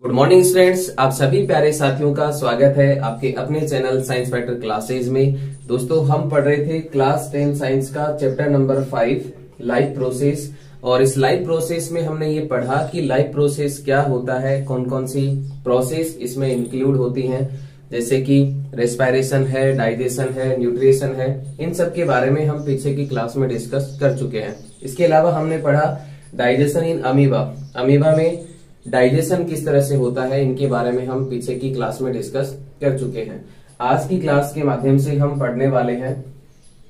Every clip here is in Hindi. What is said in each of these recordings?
गुड मॉर्निंग स्टूडेंट्स, आप सभी प्यारे साथियों का स्वागत है आपके अपने चैनल साइंस फैक्टर क्लासेज में। दोस्तों, हम पढ़ रहे थे क्लास 10 साइंस का चैप्टर नंबर 5 लाइफ प्रोसेस। और इस लाइफ प्रोसेस में हमने ये पढ़ा कि लाइफ प्रोसेस क्या होता है, कौन कौन सी प्रोसेस इसमें इंक्लूड होती हैं, जैसे कि रेस्पिरेशन है, डाइजेशन है, न्यूट्रिशन है। इन सब के बारे में हम पीछे की क्लास में डिस्कस कर चुके हैं। इसके अलावा हमने पढ़ा डाइजेशन इन अमीबा। अमीबा में डाइजेशन किस तरह से होता है, इनके बारे में हम पीछे की क्लास में डिस्कस कर चुके हैं। आज की क्लास के माध्यम से हम पढ़ने वाले हैं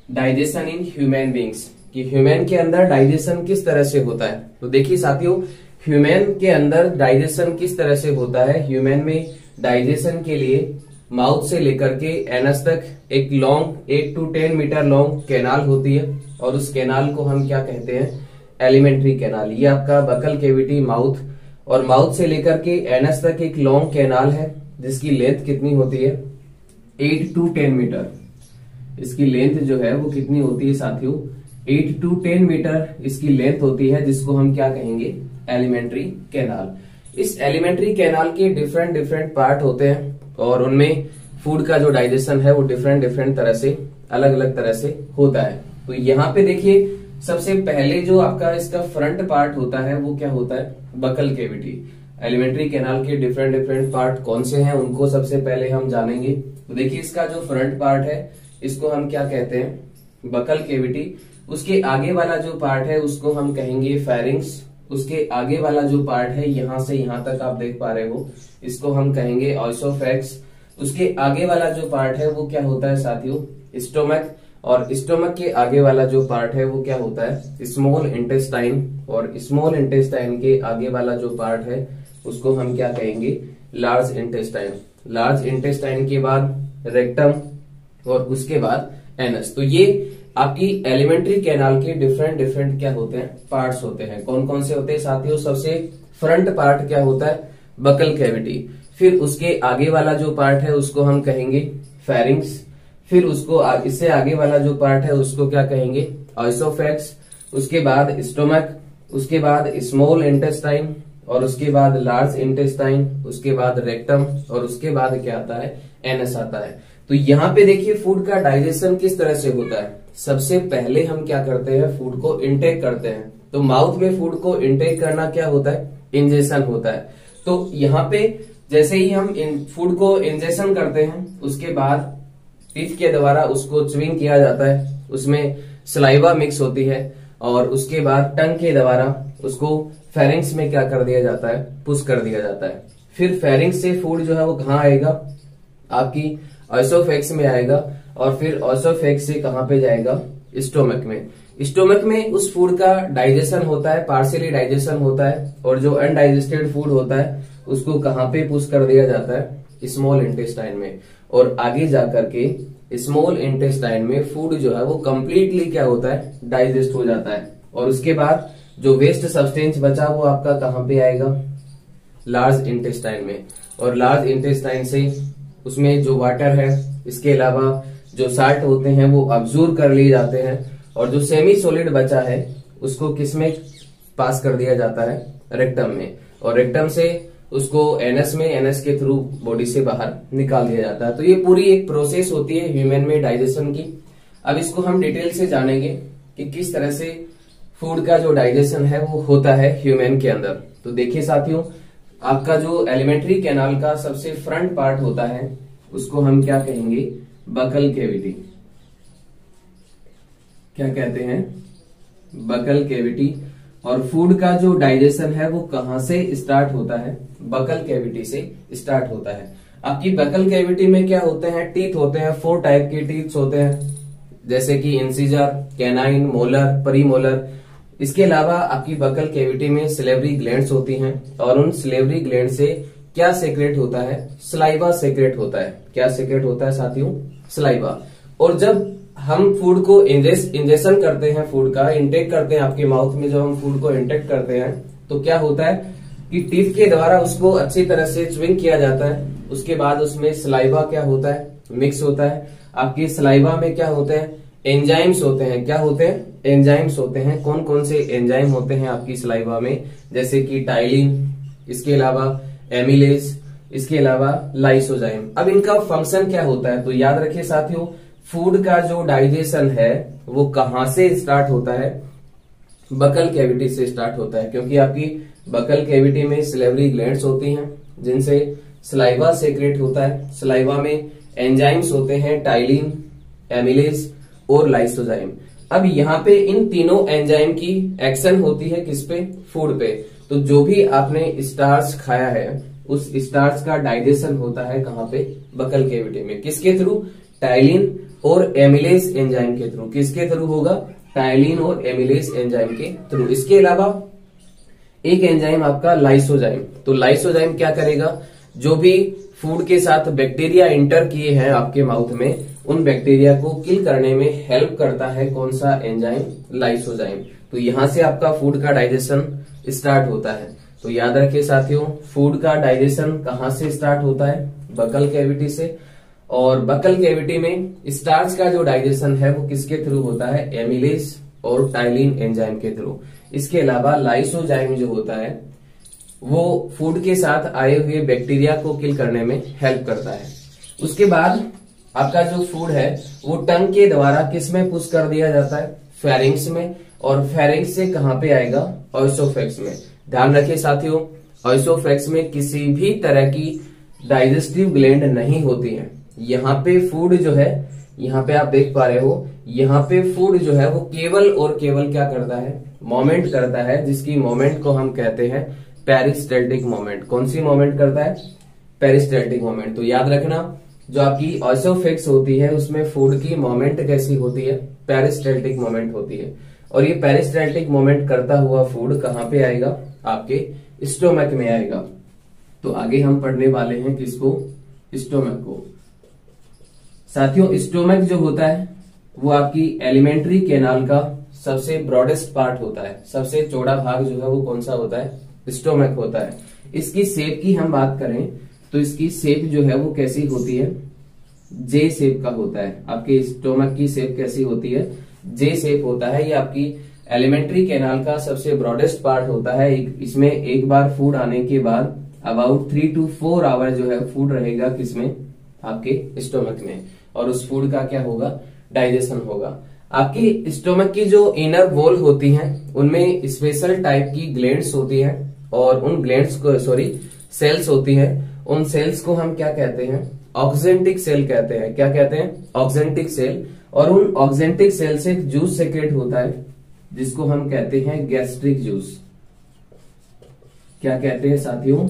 डाइजेशन इन ह्यूमन बींग्स, कि ह्यूमन के अंदर डाइजेशन किस तरह से होता है। तो देखिए साथियों, ह्यूमन के अंदर डाइजेशन किस तरह से होता है। ह्यूमन में डाइजेशन के लिए माउथ से लेकर के एनस तक एक long 8 to 10 metre long canal होती है, और उस कैनाल को हम क्या कहते हैं, एलिमेंट्री कैनाल। ये आपका बकल कैविटी माउथ, और माउथ से लेकर के एनस तक एक लॉन्ग कैनाल है जिसकी लेंथ कितनी होती है, 8 to 10 मीटर। इसकी लेंथ जो है वो कितनी होती है साथियों, 8 to 10 मीटर इसकी लेंथ होती है, जिसको हम क्या कहेंगे, एलिमेंट्री कैनाल। इस एलिमेंट्री कैनाल के डिफरेंट डिफरेंट पार्ट होते हैं, और उनमें फूड का जो डाइजेशन है वो डिफरेंट डिफरेंट तरह से, अलग अलग तरह से होता है। तो यहाँ पे देखिए, सबसे पहले जो आपका इसका फ्रंट पार्ट होता है वो क्या होता है, बकल कैविटी। एलिमेंट्री कैनाल के डिफरेंट डिफरेंट पार्ट कौन से हैं उनको सबसे पहले हम जानेंगे। तो देखिए, इसका जो फ्रंट पार्ट है इसको हम क्या कहते हैं, बकल कैविटी। उसके आगे वाला जो पार्ट है उसको हम कहेंगे फेरिंग्स। उसके आगे वाला जो पार्ट है, यहां से यहां तक आप देख पा रहे हो, इसको हम कहेंगे ऑइसोफेक्स। उसके आगे वाला जो पार्ट है वो क्या होता है साथियों, स्टोमक। और स्टोमक के आगे वाला जो पार्ट है वो क्या होता है, स्मॉल इंटेस्टाइन। और स्मॉल इंटेस्टाइन के आगे वाला जो पार्ट है उसको हम क्या कहेंगे, लार्ज इंटेस्टाइन। लार्ज इंटेस्टाइन के बाद रेक्टम, और उसके बाद एनस। तो ये आपकी एलिमेंट्री कैनाल के डिफरेंट डिफरेंट क्या होते हैं, पार्ट्स होते हैं। कौन कौन से होते हैं साथियों, सबसे फ्रंट पार्ट क्या होता है, बकल कैविटी। फिर उसके आगे वाला जो पार्ट है उसको हम कहेंगे फेरिंग्स। फिर उसको इससे आगे वाला जो पार्ट है उसको क्या कहेंगे, ऑइसोफेक्स। उसके बाद स्टोमक, उसके बाद स्मॉल इंटेस्टाइन, और उसके बाद लार्ज इंटेस्टाइन, उसके बाद रेक्टम, और उसके बाद क्या आता है, एनस आता है। तो यहाँ पे देखिए फूड का डाइजेशन किस तरह से होता है। सबसे पहले हम क्या करते हैं, फूड को इंटेक करते हैं। तो माउथ में फूड को इंटेक करना क्या होता है, इंजेशन होता है। तो यहाँ पे जैसे ही हम फूड को इंजेशन करते हैं, उसके बाद टीथ के द्वारा उसको च्युइंग किया जाता है, उसमें सलाइवा मिक्स होती है, और उसके बाद टंग के द्वारा उसको फेरिंग्स में क्या कर दिया जाता है, पुश कर दिया जाता है। फिर फेरिंग्स से फूड जो है वो कहाँ आएगा, आपकी ऑइसोफेक्स में आएगा, और फिर ऑइसोफेक्स से कहाँ पे जाएगा, स्टोमक में। स्टोमक में उस फूड का डाइजेशन होता है, पार्शियली डाइजेशन होता है, और जो अनडाइजेस्टेड फूड होता है उसको कहाँ पे पुश कर दिया जाता है, स्मॉल इंटेस्टाइन में। और आगे जाकर के स्मॉल इंटेस्टाइन में फूड जो है वो कंप्लीटली क्या होता है, डाइजेस्ट हो जाता है। और उसके बाद जो वेस्ट सब्सटेंस बचा वो आपका कहाँ पे आएगा, लार्ज इंटेस्टाइन में। और लार्ज इंटेस्टाइन से उसमें जो वाटर है, इसके अलावा जो साल्ट होते हैं वो अब्जॉर्ब कर लिए जाते हैं, और जो सेमी सॉलिड बचा है उसको किसमें पास कर दिया जाता है, रेक्टम में। और रेक्टम से उसको एनस में, एनस के थ्रू बॉडी से बाहर निकाल दिया जाता है। तो ये पूरी एक प्रोसेस होती है ह्यूमन में डाइजेशन की। अब इसको हम डिटेल से जानेंगे कि किस तरह से फूड का जो डाइजेशन है वो होता है ह्यूमन के अंदर। तो देखिए साथियों, आपका जो एलिमेंट्री कैनाल का सबसे फ्रंट पार्ट होता है उसको हम क्या कहेंगे, बकल कैविटी। क्या कहते हैं, बकल कैविटी। और फूड का जो डाइजेशन है वो कहां से स्टार्ट होता है, बकल कैविटी से स्टार्ट होता है। आपकी बकल कैविटी में क्या होते हैं, टीथ होते हैं, 4 टाइप के टीथ होते हैं, जैसे कि इंसिजर, कैनाइन, मोलर, प्रीमोलर। इसके अलावा आपकी बकल कैविटी में सिलेवरी ग्लैंड्स होती हैं, और उन सिलेवरी ग्लैंड से क्या सेक्रेट होता है, सलाइवा सेक्रेट होता है। क्या सेक्रेट होता है साथियों, सलाइवा। और जब हम फूड को इंजेक्शन करते हैं, फूड का इंटेक करते हैं आपके माउथ में, जब हम फूड को इंटेक करते हैं तो क्या होता है कि टीथ के द्वारा उसको अच्छी तरह से च्युइंग किया जाता है। उसके बाद उसमें सलाइवा क्या होता है, मिक्स होता है। आपकी सलाइवा में क्या होते हैं, एंजाइम्स होते हैं। क्या होते हैं, एंजाइम्स होते हैं। कौन कौन से एंजाइम होते हैं आपकी सलाइवा में, जैसे कि टाइलिन, इसके अलावा एमिलेज, इसके अलावा लाइसोजाइम। अब इनका फंक्शन क्या होता है, तो याद रखिए साथियों, फूड का जो डाइजेशन है वो कहां से स्टार्ट होता है, बकल कैविटी से स्टार्ट होता है, क्योंकि आपकी बकल कैविटी में सिलेवरी ग्लैंड्स होती हैं जिनसे सलाइवा सेक्रेट होता है। सलाइवा में एंजाइम्स होते हैं, टाइलिन, एमिलेज और लाइसोजाइम। अब यहाँ पे इन तीनों एंजाइम की एक्शन होती है किस पे, फूड पे। तो जो भी आपने स्टार्च खाया है उस स्टार्च का डाइजेशन होता है कहाँ पे, बकल कैविटी में। किसके थ्रू, टाइलिन और एमिलेज एंजाइम के थ्रू। किसके थ्रू होगा, टाइलिन और एमिलेज एंजाइम के थ्रू। इसके अलावा एक एंजाइम आपका लाइसोजाइम। तो लाइसोजाइम क्या करेगा, जो भी फूड के साथ बैक्टीरिया इंटर किए हैं आपके माउथ में, उन बैक्टीरिया को किल करने में हेल्प करता है कौन सा एंजाइम, लाइसोजाइम। तो यहां से आपका फूड का डाइजेशन स्टार्ट होता है। तो याद रखिए साथियों, फूड का डाइजेशन कहां से स्टार्ट होता है, बकल कैविटी से। और बकल कैविटी में स्टार्च का जो डाइजेशन है वो किसके थ्रू होता है, एमिलेज और टाइलिन एंजाइम के थ्रू। इसके अलावा लाइसोजाइम जो होता है वो फूड के साथ आए हुए बैक्टीरिया को किल करने में हेल्प करता है। उसके बाद आपका जो फूड है वो टंग के द्वारा किस में पुश कर दिया जाता है, फेरिंग्स में। और फेरिंग्स से कहां पे आएगा, ऑइसोफेक्स में। ध्यान रखिए साथियों, ऑइसोफेक्स में किसी भी तरह की डाइजेस्टिव ग्लैंड नहीं होती है। यहाँ पे फूड जो है, यहाँ पे आप देख पा रहे हो, यहाँ पे फूड जो है वो केवल और केवल क्या करता है, मोमेंट करता है, जिसकी मोमेंट को हम कहते हैं पेरिस्टैल्टिक मोमेंट। कौन सी मोमेंट करता है, पेरिस्टैल्टिक मोमेंट। तो याद रखना, जो आपकी ऑइसोफेक्स होती है उसमें फूड की मोमेंट कैसी होती है, पेरिस्टैल्टिक मोमेंट होती है। और ये पेरिस्टैल्टिक मोमेंट करता हुआ फूड कहाँ पे आएगा, आपके स्टोमक में आएगा। तो आगे हम पढ़ने वाले हैं किसको, स्टोमक को। साथियों, स्टोमक जो होता है वो आपकी एलिमेंट्री कैनाल का सबसे ब्रॉडेस्ट पार्ट होता है। सबसे चौड़ा भाग जो है वो कौन सा होता है, स्टोमक होता है। इसकी शेप की हम बात करें तो इसकी शेप जो है वो कैसी होती है, जे शेप का होता है। आपके स्टोमक की शेप कैसी होती है, जे शेप होता है। ये आपकी एलिमेंट्री कैनाल का सबसे ब्रॉडेस्ट पार्ट होता है। इसमें एक बार फूड आने के बाद अबाउट 3 to 4 आवर जो है फूड रहेगा किसमें, आपके स्टोमक में। और उस फूड का क्या होगा, डाइजेशन होगा। आपकी स्टोमक की जो इनर वॉल होती हैं उनमें स्पेशल टाइप की ग्लैंड्स होती हैं, और उन ग्लैंड्स को सेल्स होती हैं। उन सेल्स को हम क्या कहते हैं, ऑक्जेंटिक सेल कहते हैं। क्या कहते हैं, ऑक्जेंटिक सेल। और उन ऑक्जेंटिक सेल से जूस सेक्रेट होता है जिसको हम कहते हैं गैस्ट्रिक जूस। क्या कहते हैं साथियों,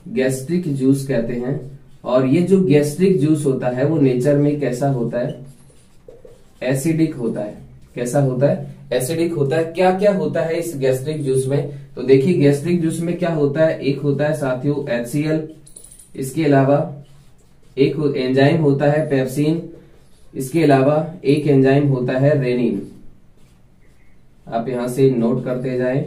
गैस्ट्रिक जूस कहते हैं। और ये जो गैस्ट्रिक जूस होता है वो नेचर में कैसा होता है, एसिडिक होता है। कैसा होता है, एसिडिक होता है। क्या क्या होता है इस गैस्ट्रिक जूस में, तो देखिए गैस्ट्रिक जूस में क्या होता है, एक होता है साथियों HCl, इसके अलावा एक एंजाइम होता है पेप्सिन, इसके अलावा एक एंजाइम होता है रेनिन। आप यहां से नोट करते जाएं।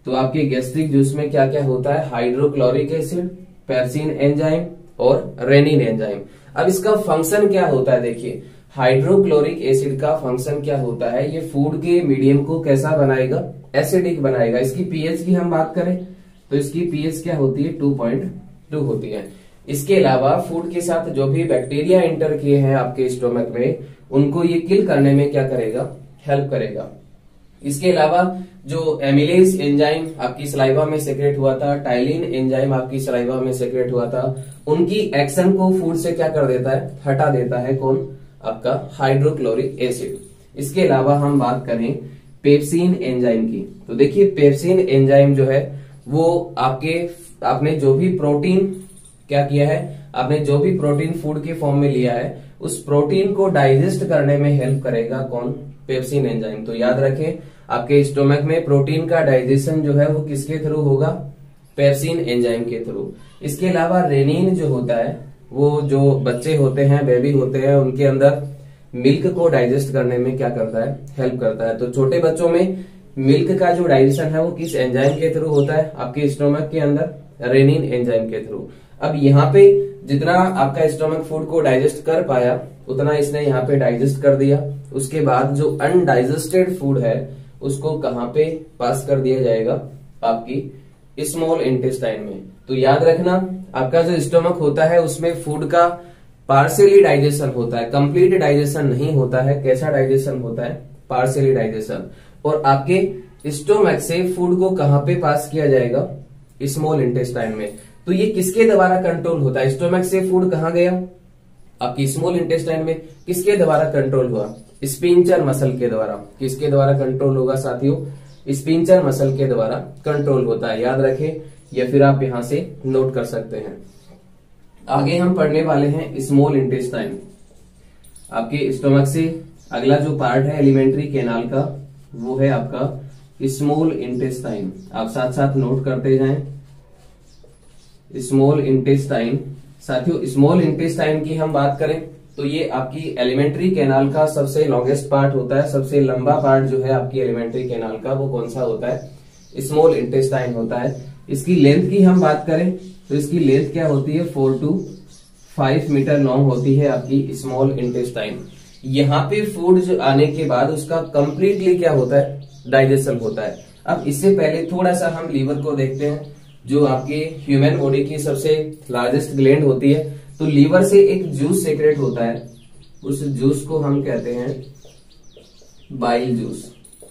तो आपके गैस्ट्रिक जूस में क्या क्या होता है, हाइड्रोक्लोरिक एसिड, पेप्सिन एंजाइम और रेनिन एंजाइम। अब इसका फंक्शन क्या होता है, देखिए हाइड्रोक्लोरिक एसिड का फंक्शन क्या होता है, ये फूड के मीडियम को कैसा बनाएगा, एसिडिक बनाएगा। इसकी पीएच की हम बात करें तो इसकी पीएच क्या होती है, 2.2 होती है। इसके अलावा फूड के साथ जो भी बैक्टीरिया इंटर किए हैं आपके स्टोमक में, उनको ये किल करने में क्या करेगा, हेल्प करेगा। इसके अलावा जो एमिलेज एंजाइम आपकी सलाइवा में सेक्रेट हुआ था, टाइलिन एंजाइम आपकी सलाइवा में सेक्रेट हुआ था, उनकी एक्शन को फूड से क्या कर देता है, हटा देता है। कौन, आपका हाइड्रोक्लोरिक एसिड। इसके अलावा हम बात करें पेप्सिन एंजाइम की, तो देखिए पेप्सिन एंजाइम जो है वो आपने जो भी प्रोटीन क्या किया है, आपने जो भी प्रोटीन फूड के फॉर्म में लिया है उस प्रोटीन को डाइजेस्ट करने में हेल्प करेगा। कौन, पेप्सिन एंजाइम। तो याद रखें, आपके स्टोमक में प्रोटीन का डाइजेशन जो है वो किसके थ्रू होगा, पेप्सिन एंजाइम के थ्रू। इसके अलावा रेनिन जो होता है, वो जो बच्चे होते हैं, बेबी होते हैं, उनके अंदर मिल्क को डाइजेस्ट करने में क्या करता है, हेल्प करता है। तो छोटे बच्चों में मिल्क का जो डाइजेशन है वो किस एंजाइम के थ्रू होता है, आपके स्टोमक के अंदर रेनिन एंजाइम के थ्रू। अब यहाँ पे जितना आपका स्टोमक फूड को डाइजेस्ट कर पाया उतना इसने यहाँ पे डाइजेस्ट कर दिया। उसके बाद जो अनडाइजेस्टेड फूड है उसको कहाँ पे पास कर दिया जाएगा, आपकी स्मॉल इंटेस्टाइन में। तो याद रखना, आपका जो स्टोमक होता है उसमें फूड का पार्शियली डाइजेशन होता है, कंप्लीट डाइजेशन नहीं होता है। कैसा डाइजेशन होता है? Partially digestion. और आपके स्टोमक से फूड को कहां पे पास किया जाएगा? स्मॉल इंटेस्टाइन में। तो ये किसके द्वारा कंट्रोल होता है? स्टोमक से फूड कहां गया? आपकी स्मॉल इंटेस्टाइन में। किसके द्वारा कंट्रोल हुआ? स्पिंचर मसल के द्वारा। किसके द्वारा कंट्रोल होगा साथियों? स्पिंचर मसल के द्वारा कंट्रोल होता है, याद रखें, या फिर आप यहां से नोट कर सकते हैं। आगे हम पढ़ने वाले हैं स्मॉल इंटेस्टाइन। आपके स्टोमक से अगला जो पार्ट है एलिमेंट्री कैनाल का, वो है आपका स्मॉल इंटेस्टाइन। आप साथ साथ नोट करते जाएं। Small intestine. साथियों, स्मॉल इंटेस्टाइन की हम बात करें तो ये आपकी एलिमेंट्री कैनाल का सबसे लॉन्गेस्ट पार्ट होता है। सबसे लंबा पार्ट जो है आपकी एलिमेंट्री कैनाल का, वो कौन सा होता है? स्मॉल इंटेस्टाइन होता है। इसकी लेंथ की हम बात करें तो इसकी लेंथ क्या होती है? 4 to 5 मीटर लॉन्ग होती है आपकी स्मॉल इंटेस्टाइन। यहाँ पे फूड जो आने के बाद उसका कंप्लीटली क्या होता है? डाइजेशन होता है। अब इससे पहले थोड़ा सा हम लीवर को देखते हैं, जो आपके ह्यूमन बॉडी की सबसे लार्जेस्ट ग्लैंड होती है। तो लीवर से एक जूस सेक्रेट होता है, उस जूस को हम कहते हैं बाइल जूस।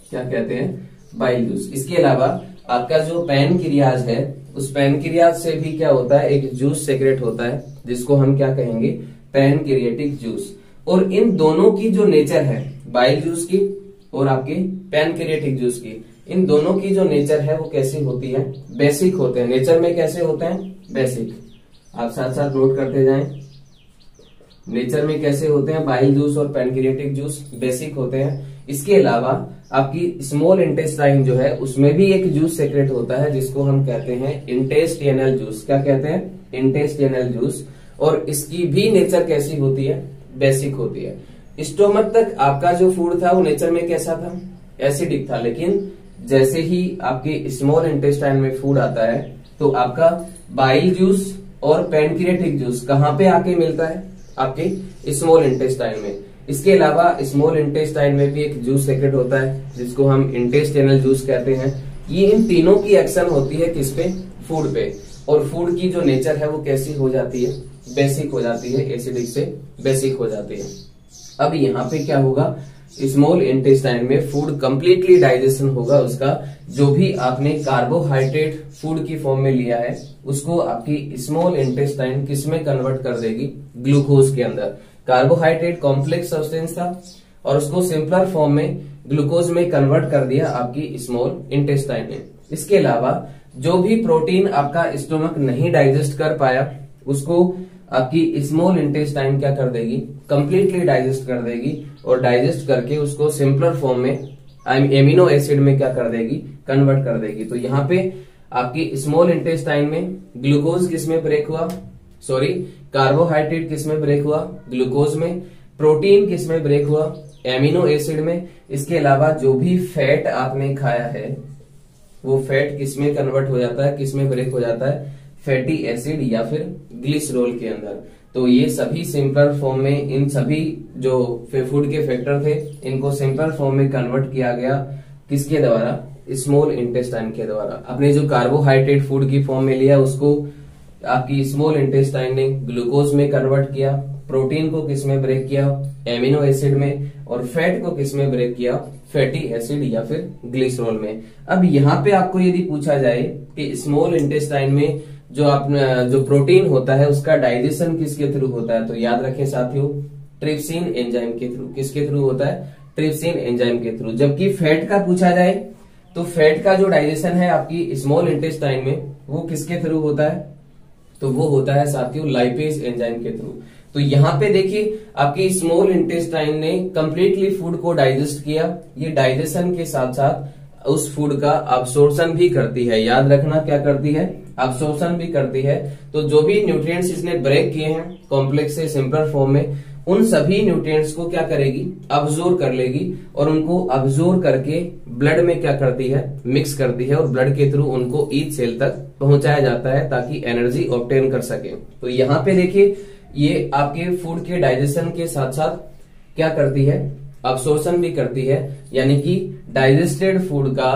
क्या कहते हैं? Bile juice. इसके अलावा आपका जो पैनक्रियाज है, उस पैनक्रियाज से भी क्या होता है? एक जूस सेक्रेट होता है, जिसको हम क्या कहेंगे? Pancreatic juice. और इन दोनों की जो नेचर है, बाइल जूस की और आपके पैनक्रिएटिक जूस की, इन दोनों की जो नेचर है वो कैसी होती है? बेसिक होते हैं। नेचर में कैसे होते हैं? बेसिक। आप साथ साथ नोट करते जाएं। नेचर में कैसे होते हैं? बाइल जूस और पैनक्रिएटिक जूस बेसिक होते हैं। इसके अलावा आपकी स्मॉल इंटेस्टाइन जो है उसमें भी एक जूस सेक्रेट होता है, जिसको हम कहते हैं इंटेस्टिनल जूस। क्या कहते हैं? Intestinal juice. और इसकी भी नेचर कैसी होती है? बेसिक होती है। स्टोमक तक आपका जो फूड था वो नेचर में कैसा था? एसिडिक था। लेकिन जैसे ही आपके स्मॉल इंटेस्टाइन में फूड आता है तो आपका बाइल जूस और पैनक्रिएटिक जूस कहां पे आके मिलता है? आपके स्मॉल इंटेस्टाइन में। इसके अलावा स्मॉल इंटेस्टाइन में भी एक जूस सेक्रेट होता है, जिसको हम इंटेस्टिनल जूस कहते हैं। ये इन तीनों की एक्शन होती है किस पे? फूड पे। और फूड की जो नेचर है वो कैसी हो जाती है? बेसिक हो जाती है। एसिडिक से बेसिक हो जाती है। अब यहाँ पे क्या होगा? स्मॉल इंटेस्टाइन में फूड कंप्लीटली डाइजेशन होगा। उसका जो भी आपने कार्बोहाइड्रेट फूड की फॉर्म में लिया है उसको आपकी स्मॉल इंटेस्टाइन किस में कन्वर्ट कर देगी? ग्लूकोज के अंदर। कार्बोहाइड्रेट कॉम्प्लेक्स सब्सटेंस था और उसको सिंपलर फॉर्म में ग्लूकोज में कन्वर्ट कर दिया आपकी स्मॉल इंटेस्टाइन ने। इसके अलावा जो भी प्रोटीन आपका स्टोमक नहीं डाइजेस्ट कर पाया उसको आपकी स्मॉल इंटेस्टाइन क्या कर देगी? कंप्लीटली डाइजेस्ट कर देगी। और डाइजेस्ट करके उसको सिंपलर फॉर्म में एमिनो एसिड में क्या कर देगी? कन्वर्ट कर देगी। तो यहाँ पे आपकी स्मॉल इंटेस्टाइन में ग्लूकोज किस में ब्रेक हुआ? सॉरी, कार्बोहाइड्रेट किस में ब्रेक हुआ? ग्लूकोज में। प्रोटीन किस में ब्रेक हुआ? एमिनो एसिड में। इसके अलावा जो भी फैट आपने खाया है वो फैट किस में कन्वर्ट हो जाता है? किस में ब्रेक हो जाता है? फैटी एसिड या फिर ग्लिसरॉल के अंदर। तो ये सभी सिंपल फॉर्म में, इन सभी जो फूड के फैक्टर थे इनको सिंपल फॉर्म में कन्वर्ट किया गया किसके द्वारा? स्मॉल इंटेस्टाइन के द्वारा। आपने जो कार्बोहाइड्रेट फूड की फॉर्म में लिया उसको आपकी स्मॉल इंटेस्टाइन ने ग्लूकोज में कन्वर्ट किया। प्रोटीन को किस में ब्रेक किया? एमिनो एसिड में। और फैट को किस में ब्रेक किया? फैटी एसिड या फिर ग्लिसरॉल में। अब यहाँ पे आपको यदि पूछा जाए कि स्मॉल इंटेस्टाइन में जो प्रोटीन होता है उसका डाइजेशन किसके थ्रू होता है, तो याद रखें साथियों, ट्रिप्सिन एंजाइम के थ्रू। किसके थ्रू होता है? ट्रिप्सिन एंजाइम के थ्रू। जबकि फैट का पूछा जाए तो फैट का जो डाइजेशन है आपकी स्मॉल इंटेस्टाइन में वो किसके थ्रू होता है? तो वो होता है साथियों लाइपेज एंजाइम के थ्रू। तो यहाँ पे देखिए आपकी स्मॉल इंटेस्टाइन ने कंप्लीटली फूड को डाइजेस्ट किया। ये डाइजेशन के साथ साथ उस फूड का अब्सॉर्प्शन भी करती है। याद रखना, क्या करती है? अब्सॉर्प्शन भी करती है। तो जो भी न्यूट्रिएंट्स इसने ब्रेक किए हैं कॉम्प्लेक्स से सिंपल फॉर्म में, उन सभी न्यूट्रिएंट्स को क्या करेगी? अब्सॉर्ब कर लेगी। और उनको अब्सॉर्ब करके ब्लड में क्या करती है? मिक्स करती है। और ब्लड के थ्रू उनको ईच सेल तक पहुंचाया जाता है ताकि एनर्जी ऑब्टेन कर सके। तो यहाँ पे देखिए ये आपके फूड के डाइजेशन के साथ साथ क्या करती है? अब्सॉर्प्शन भी करती है। यानी कि डाइजेस्टेड फूड का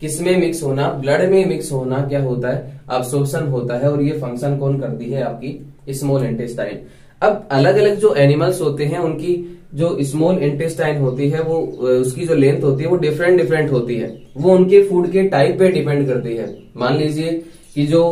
किसमें मिक्स होना, ब्लड में मिक्स होना क्या होता है, अब्सॉर्प्शन होता है, और ये फंक्शन कौन करती है, आपकी स्मॉल इंटेस्टाइन। अब अलग अलग जो एनिमल्स होते हैं उनकी जो स्मॉल इंटेस्टाइन होती है वो उसकी जो लेंथ होती है वो डिफरेंट डिफरेंट होती है, वो उनके फूड के टाइप पे डिपेंड करती है। मान लीजिए कि जो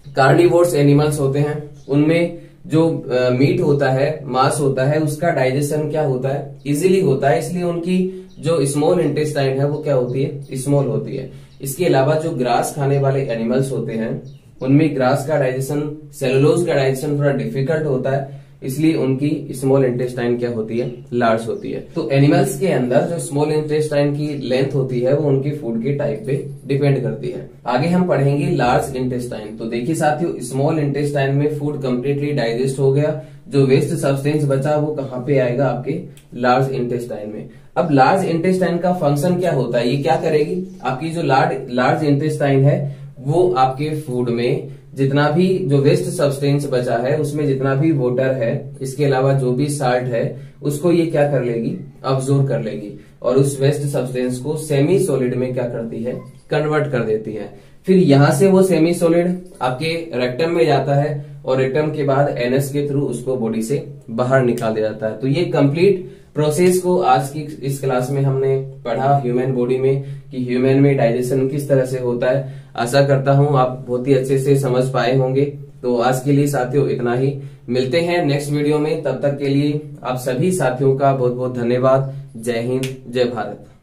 कार्निवोर्स एनिमल्स होते हैं उनमें जो मीट होता है, मांस होता है, उसका डाइजेशन क्या होता है, इजीली होता है, इसलिए उनकी जो स्मॉल इंटेस्टाइन है वो क्या होती है, स्मॉल होती है। इसके अलावा जो ग्रास खाने वाले एनिमल्स होते हैं उनमें ग्रास का डाइजेशन, सेलुलोज का डाइजेशन थोड़ा डिफिकल्ट होता है, इसलिए उनकी स्मॉल इंटेस्टाइन क्या होती है, लार्ज होती है। तो एनिमल्स के अंदर जो स्मॉल इंटेस्टाइन की लेंथ होती है वो उनके फूड के टाइप पे डिपेंड करती है। आगे हम पढ़ेंगे लार्ज इंटेस्टाइन। तो देखिए साथियों, स्मॉल इंटेस्टाइन में फूड कंप्लीटली डाइजेस्ट हो गया, जो वेस्ट सब्सटेंस बचा वो कहाँ पे आएगा, आपके लार्ज इंटेस्टाइन में। अब लार्ज इंटेस्टाइन का फंक्शन क्या होता है, ये क्या करेगी, आपकी जो लार्ज इंटेस्टाइन है वो आपके फूड में जितना भी जो वेस्ट सब्सटेंस बचा है उसमें जितना भी वाटर है, इसके अलावा जो भी साल्ट है, उसको ये क्या कर लेगी, अब्सॉर्ब कर लेगी, और उस वेस्ट सब्सटेंस को सेमी सॉलिड में क्या करती है, कन्वर्ट कर देती है। फिर यहां से वो सेमी सॉलिड आपके रेक्टम में जाता है, और रेक्टम के बाद एनएस के थ्रू उसको बॉडी से बाहर निकाल दिया जाता है। तो ये कंप्लीट प्रोसेस को आज की इस क्लास में हमने पढ़ा ह्यूमन बॉडी में, कि ह्यूमन में डाइजेशन किस तरह से होता है। आशा करता हूं आप बहुत ही अच्छे से समझ पाए होंगे। तो आज के लिए साथियों इतना ही, मिलते हैं नेक्स्ट वीडियो में। तब तक के लिए आप सभी साथियों का बहुत बहुत धन्यवाद। जय हिंद, जय भारत।